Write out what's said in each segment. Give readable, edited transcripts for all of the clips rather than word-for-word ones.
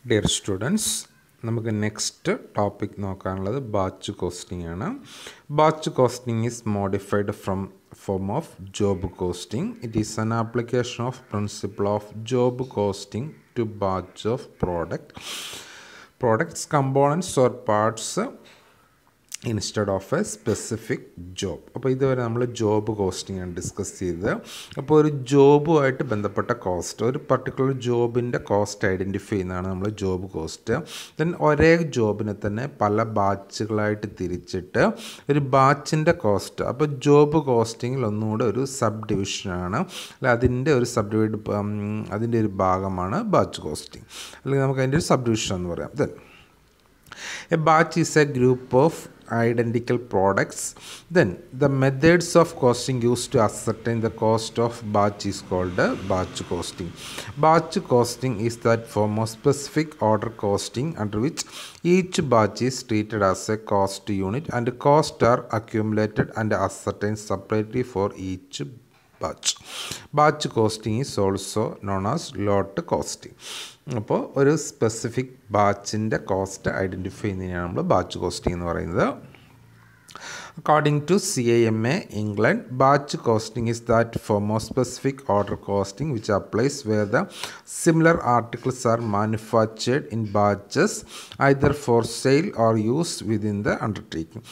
Dear students, നമുക്ക് next topic നോക്കാനുള്ളത് batch costing ആണ്. Batch costing is modified from form of job costing. It is an application of principle of job costing to batch of products, components or parts instead of A specific job. അപ്പോൾ ഇതുവരെ നമ്മൾ job costing ആണ് discuss ചെയ്തത്. അപ്പോൾ ഒരു ജോബുമായിട്ട് ബന്ധപ്പെട്ട cost, ഒരു particular ജോബിൻ്റെ കോസ്റ്റ് ഐഡൻറ്റിഫൈ ചെയ്യുന്നതാണ് നമ്മൾ ജോബ് കോസ്റ്റ്. ദെൻ ഒരേ ജോബിനെ തന്നെ പല ബാച്ചുകളായിട്ട് തിരിച്ചിട്ട് ഒരു ബാച്ചിൻ്റെ കോസ്റ്റ്, അപ്പോൾ ജോബ് കോസ്റ്റിങ്ങിൽ ഒന്നുകൂടെ ഒരു സബ് ഡിവിഷനാണ്, അല്ല അതിൻ്റെ ഒരു അതിൻ്റെ ഒരു ഭാഗമാണ് ബാച്ച് കോസ്റ്റിംഗ്, അല്ലെങ്കിൽ നമുക്ക് അതിൻ്റെ ഒരു സബ് ഡിവിഷൻ എന്ന് പറയാം. Then a batch is a group of identical products. Then the methods of costing used to ascertain the cost of batch is called batch costing. Batch costing is that form of specific order costing under which each batch is treated as a cost unit and costs are accumulated and ascertained separately for each batch. Batch costing is also known as lot costing. അപ്പോൾ ഒരു specific ബാച്ചിൻ്റെ cost identify ചെയ്യുന്നതിനാണ് നമ്മൾ batch costing എന്ന് പറയുന്നത്. According to CIMA England, batch costing is that form of specific order costing which applies where the similar articles are manufactured in batches either for sale or use within the undertaking.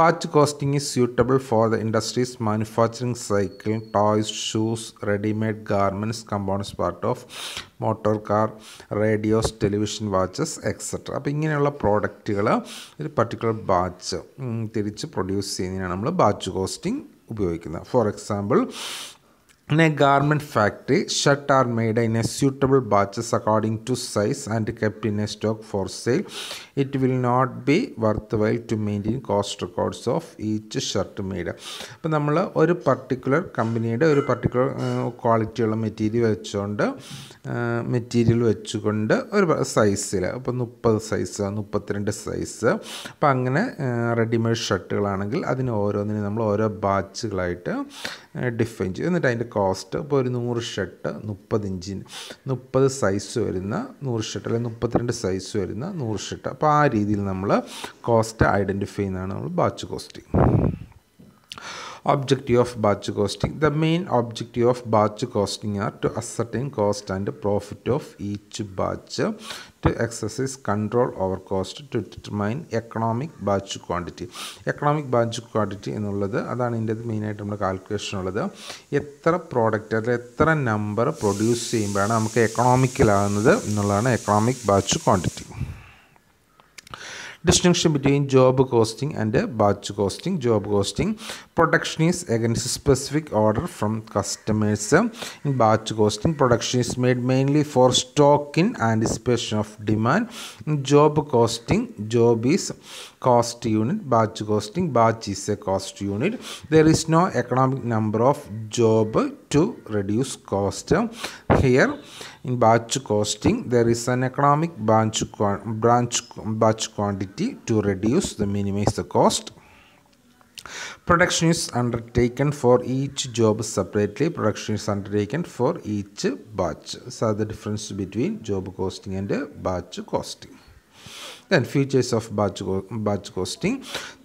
Batch costing is suitable for the industry's manufacturing cycle, toys, shoes, ready-made garments, components part of motor car, radios, television, watches, etc. അപ്പോൾ ഇങ്ങനെയുള്ള പ്രോഡക്റ്റുകൾ ഒരു particular batch തിരിച്ച് produce ചെയ്യുന്നതിനാണ് നമ്മൾ batch costing ഉപയോഗിക്കുന്നത്. For example, in a garment factory, shirts are made in a suitable batches according to size and kept in a stock for sale. It will not be worthwhile to maintain cost records of each shirt made. അപ്പോൾ നമ്മൾ ഒരു particular കമ്പനിയുടെ ഒരു particular ക്വാളിറ്റിയുള്ള material വെച്ചുകൊണ്ട് ഒരു സൈസിൽ, അപ്പോൾ 30 സൈസ്, 32 സൈസ്, അപ്പോൾ അങ്ങനെ റെഡിമെയ്ഡ് ഷർട്ടുകളാണെങ്കിൽ അതിന് ഓരോന്നിനും നമ്മൾ ഓരോ ബാച്ചുകളായിട്ട് ഡിഫൈൻ ചെയ്യും. എന്നിട്ട് അതിൻ്റെ കോസ്റ്റ്, ഇപ്പോൾ ഒരു 100 ഷർട്ട് 30 ഇഞ്ചിന് 30 സൈസ് വരുന്ന 100 ഷർട്ട്, അല്ലെങ്കിൽ 32 സൈസ് വരുന്ന 100 ഷർട്ട്, അപ്പോൾ ആ രീതിയിൽ നമ്മൾ കോസ്റ്റ് ഐഡൻറ്റിഫൈ ചെയ്യുന്നതാണ് നമ്മൾ batch costing. Objective of batch costing. The main objective of batch costing are to ascertain cost and profit of each batch, to exercise control over cost, to determine economic batch quantity. Economic batch quantity എന്നുള്ളത് അതാണ് ഇതിൻ്റെ മെയിനായിട്ട് നമ്മുടെ calculation ഉള്ളത്. എത്ര product അല്ലെങ്കിൽ എത്ര number produce ചെയ്യുമ്പോഴാണ് നമുക്ക് എക്കണോമിക്കലാകുന്നത് എന്നുള്ളതാണ് economic batch quantity. Distinction between job costing and batch costing. Job costing, production is against a specific order from customers. In batch costing, production is made mainly for stock in anticipation of demand. In job costing, job is cost unit. Batch costing, batch is a cost unit. There is no economic number of job to reduce cost. Here in batch costing, there is an economic batch quantity to reduce the minimize the cost. Production is undertaken for each job separately. Production is undertaken for each batch. So the difference between job costing and batch costing. Then features of batch costing.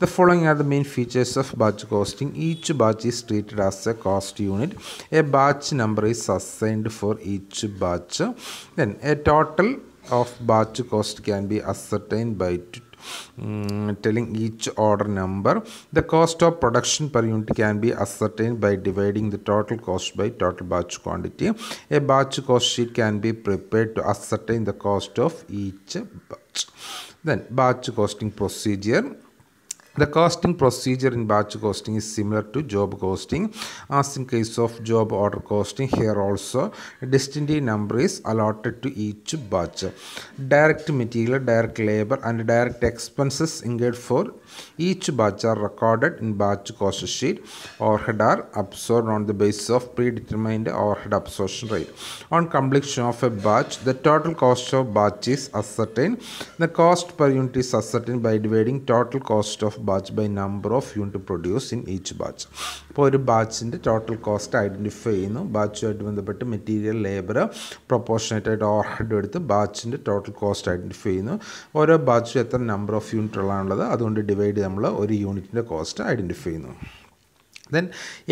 The following are the main features of batch costing. Each batch is treated as a cost unit. A batch number is assigned for each batch. Then a total of batch cost can be ascertained by telling each order number. The cost of production per unit can be ascertained by dividing the total cost by total batch quantity. A batch cost sheet can be prepared to ascertain the cost of each batch. Then batch costing procedure. The costing procedure in batch costing is similar to job costing. As in case of job order costing, here also a distinctive number is allotted to each batch. Direct material, direct labor and direct expenses incurred for each batch are recorded in batch cost sheet. Overhead are absorbed on the basis of predetermined overhead absorption rate. On completion of a batch, the total cost of batch is ascertained. The cost per unit is ascertained by dividing total cost of batch by number of unit produced in each batch. അപ്പോൾ ഒരു ബാച്ചിൻ്റെ total cost identify ചെയ്യുന്നു. ബാച്ചുമായിട്ട് ബന്ധപ്പെട്ട് material, labour, proportionate ആയിട്ട് overhead എടുത്ത് ബാച്ചിൻ്റെ total cost identify ചെയ്യുന്നു. ഓരോ ബാച്ചിൽ എത്ര നമ്പർ ഓഫ് യൂണിറ്റുകളാണുള്ളത് അതുകൊണ്ട് ഡിവൈഡ് നമ്മൾ ഒരു യൂണിറ്റിൻ്റെ കോസ്റ്റ് ഐഡൻറ്റിഫൈ ചെയ്യുന്നു. Then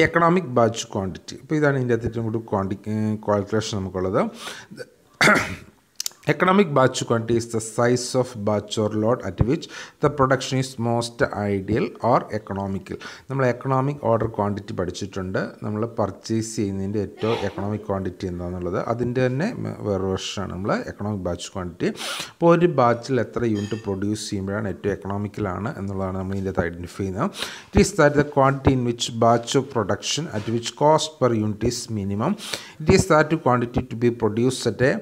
economic batch quantity. ഇപ്പോൾ ഇതാണ് ഇതിൻ്റെ അകത്ത് ഏറ്റവും കൂടുതൽ കാൽക്കുലേഷൻ നമുക്കുള്ളത്. Economic batch quantity is the size of batch or lot at which the production is most ideal or economical. നമ്മൾ എക്കണോമിക് ഓർഡർ ക്വാണ്ടിറ്റി പഠിച്ചിട്ടുണ്ട്. നമ്മൾ പർച്ചേസ് ചെയ്യുന്നതിൻ്റെ ഏറ്റവും എക്കണോമിക് ക്വാണ്ടിറ്റി എന്താണെന്നുള്ളത് അതിൻ്റെ തന്നെ വേറെ വെർഷനാണ് നമ്മൾ എക്കണോമിക് ബാച്ച് ക്വാണ്ടിറ്റി. അപ്പോൾ ഒരു ബാച്ചിൽ എത്ര യൂണിറ്റ് പ്രൊഡ്യൂസ് ചെയ്യുമ്പോഴാണ് ഏറ്റവും എക്കണോമിക്കലാണ് എന്നുള്ളതാണ് നമ്മൾ ഇതിൻ്റെ അകത്ത് ഐഡൻറ്റിഫൈ ചെയ്യുന്നത്. It is that the quantity in which batch of production at which cost per unit is minimum. It is that quantity to be produce at a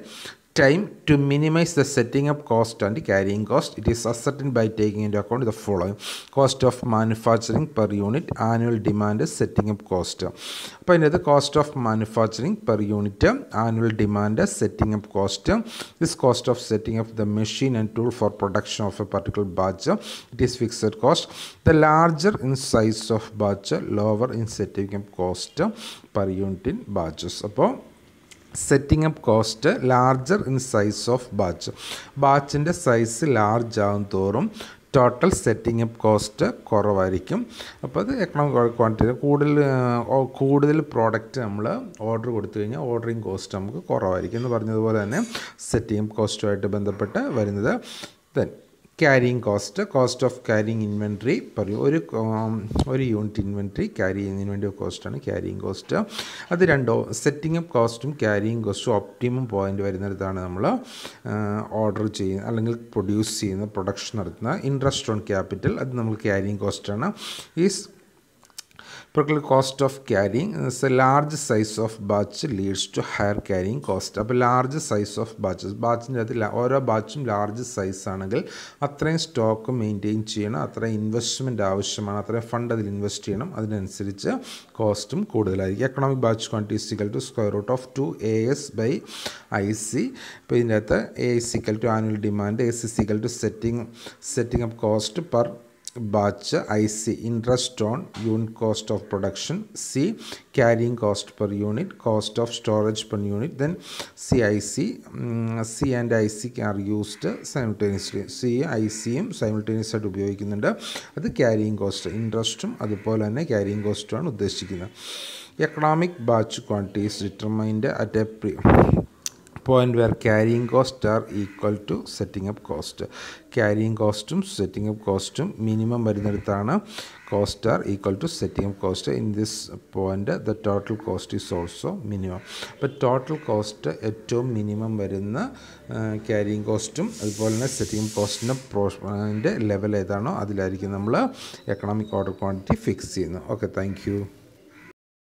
time to minimize the setting up cost and carrying cost. It is ascertained by taking into account the following: cost of manufacturing per unit, annual demand, setting up cost. അപ്പോൾ ഇതിനകത്ത് cost of manufacturing per unit, annual demand, setting up cost. This cost of setting up the machine and tool for production of a particular batch, it is fixed cost. The larger in size of batch, lower in setting up cost per unit in batches. അപ്പോൾ setting up cost larger in size of batch. ബാച്ചിൻ്റെ size large ആകും തോറും total setting up cost കുറവായിരിക്കും. അപ്പോൾ അത് economic quantity കൂടുതൽ product നമ്മൾ order കൊടുത്തു കഴിഞ്ഞാൽ ഓർഡറിങ് കോസ്റ്റ് നമുക്ക് കുറവായിരിക്കും എന്ന് പറഞ്ഞതുപോലെ തന്നെ സെറ്റിംഗ് അപ്പ് കോസ്റ്റുമായിട്ട് ബന്ധപ്പെട്ട് വരുന്നത്. Then carrying cost, cost of carrying inventory പറയും. ഒരു യൂണിറ്റ് ഇൻവെൻട്രി ക്യാരി ചെയ്യുന്നതിന് വേണ്ടി കോസ്റ്റാണ് ക്യാരിയിങ് കോസ്റ്റ്. അത് രണ്ടോ സെറ്റിംഗ് അപ്പ് കോസ്റ്റും ക്യാരിയിങ് കോസ്റ്റും ഒപ്റ്റിമം പോയിൻ്റ് വരുന്നിടത്താണ് നമ്മൾ ഓർഡർ ചെയ്യുന്ന അല്ലെങ്കിൽ പ്രൊഡ്യൂസ് ചെയ്യുന്ന പ്രൊഡക്ഷൻ നടത്തുന്ന. ഇൻട്രസ്റ്റ് ഓൺ ക്യാപിറ്റൽ അത് നമ്മൾ ക്യാരിയിങ് കോസ്റ്റാണ്. Is particular cost of carrying is a large size of batch leads to higher carrying cost. അപ്പോൾ ലാർജ് സൈസ് ഓഫ് ബാച്ചിൻ്റെ അത് ഓരോ ബാച്ചും ലാർജ് സൈസ് ആണെങ്കിൽ അത്രയും സ്റ്റോക്ക് മെയിൻറ്റെയിൻ ചെയ്യണം, അത്രയും ഇൻവെസ്റ്റ്മെൻറ്റ് ആവശ്യമാണ്, അത്രയും ഫണ്ട് അതിൽ ഇൻവെസ്റ്റ് ചെയ്യണം. അതിനനുസരിച്ച് കോസ്റ്റും കൂടുതലായിരിക്കും. Economic batch quantity equal to square root of 2AS by IC. ഇപ്പോൾ ഇതിൻ്റെ അകത്ത് AS equal to annual demand, AS equal to setting up cost per batch, IC interest on unit cost of production, C carrying cost per unit, cost of storage per unit, then CIC. C and IC are used simultaneously. C ICയും simultaneous ആയിട്ട് ഉപയോഗിക്കുന്നുണ്ട്. അത് carrying cost, ഇൻട്രസ്റ്റും അതുപോലെ തന്നെ carrying കോസ്റ്റുമാണ് ഉദ്ദേശിക്കുന്നത്. Economic batch quantity is determined at A point where carrying costs are equal to setting up cost. Carrying costum setting up costum minimum വരുന്നിടത്താണ് cost are equal to setting up cost. In this point the total cost is also minimum. അപ്പോൾ total cost ഏറ്റവും minimum വരുന്ന carrying കോസ്റ്റും അതുപോലെ തന്നെ setting കോസ്റ്റിൻ്റെ level ഏതാണോ അതിലായിരിക്കും നമ്മൾ economic order quantity fix ചെയ്യുന്നത്. Okay, thank you.